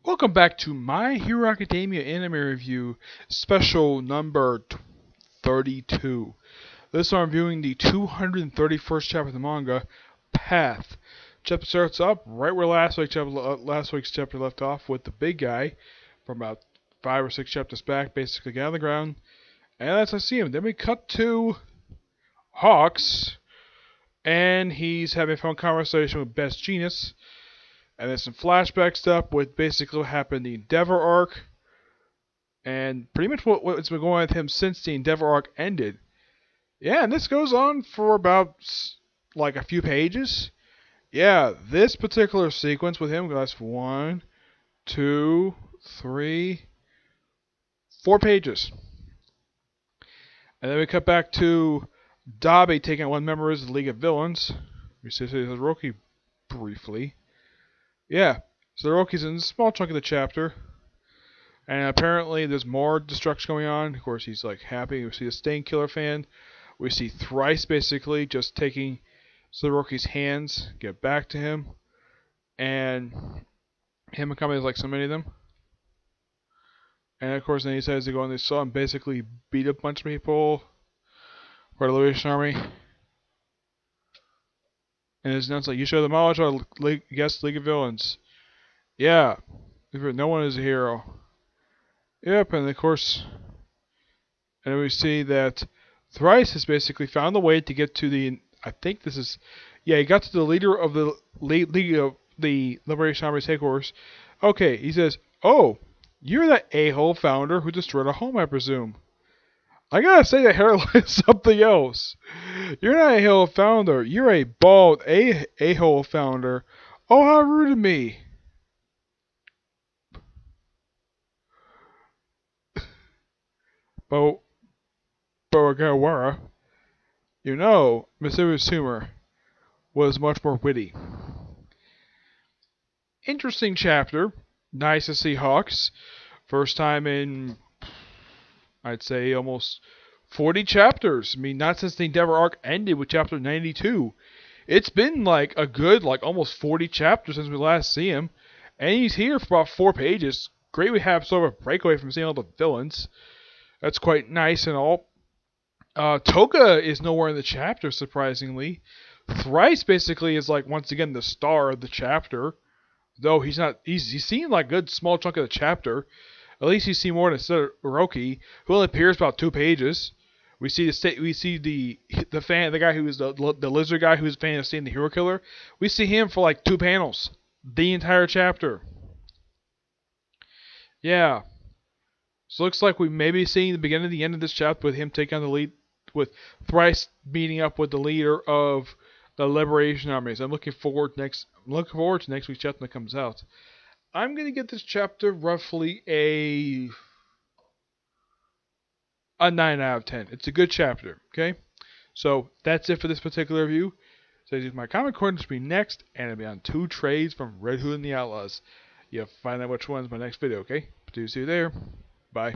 Welcome back to My Hero Academia anime review, special number 32. This time I'm reviewing the 231st chapter of the manga, Path. Chapter starts up right where last week's chapter left off, with the big guy from about 5 or 6 chapters back, basically got on the ground. And as I see him, then we cut to Hawks, and he's having a phone conversation with Best Genius. And there's some flashback stuff with basically what happened in the Endeavor arc. And pretty much what's been going on with him since the Endeavor arc ended. Yeah, and this goes on for about like a few pages. Yeah, this particular sequence with him lasts 1, 2, 3, 4 pages. And then we cut back to Dabi taking out one member of the League of Villains. We see Todoroki briefly. Yeah, so Todoroki's in a small chunk of the chapter. And apparently there's more destruction going on. Of course, he's like happy. We see a Stain Killer fan. We see Thrice basically just taking Todoroki's hands, get back to him. And him and company is like so many of them. And of course then he decides to go in this saw and basically beat a bunch of people for the Liberation Army. And it's announced like, you show the knowledge of our guest League of Villains. Yeah. No one is a hero. Yep, and of course, and we see that Thrice has basically found a way to get to the, I think this is, yeah, he got to the leader of the League of the Liberation Army's headquarters. Okay, he says, oh, you're that a-hole founder who destroyed a home, I presume. I gotta say that hairline is something else. You're not a a-hole founder, you're a bald a-hole founder. Oh, how rude of me. Bogawara, you know, Masuru's humor was much more witty. Interesting chapter. Nice to see Hawks. First time in, I'd say, almost 40 chapters. I mean, not since the Endeavor arc ended with chapter 92. It's been like a good, like almost 40 chapters since we last see him. And he's here for about 4 pages. Great we have sort of a breakaway from seeing all the villains. That's quite nice and all. Toga is nowhere in the chapter, surprisingly. Thrice basically is like once again the star of the chapter, though he's not. He's seen like a good small chunk of the chapter. At least he's seen more than Todoroki, who only appears about 2 pages. We see the fan, the guy who is the lizard guy who's a fan of seeing the hero killer. We see him for like 2 panels, the entire chapter. Yeah. So it looks like we may be seeing the beginning and the end of this chapter with him taking on the lead, with Thrice meeting up with the leader of the Liberation Armies. I'm looking forward to next week's chapter that comes out. I'm gonna give this chapter roughly a 9 out of 10. It's a good chapter. Okay, so that's it for this particular review. So my comic corner will be next, and it'll be on 2 trades from Red Hood and the Outlaws. You'll find out which one's my next video. Okay, see you there. Bye.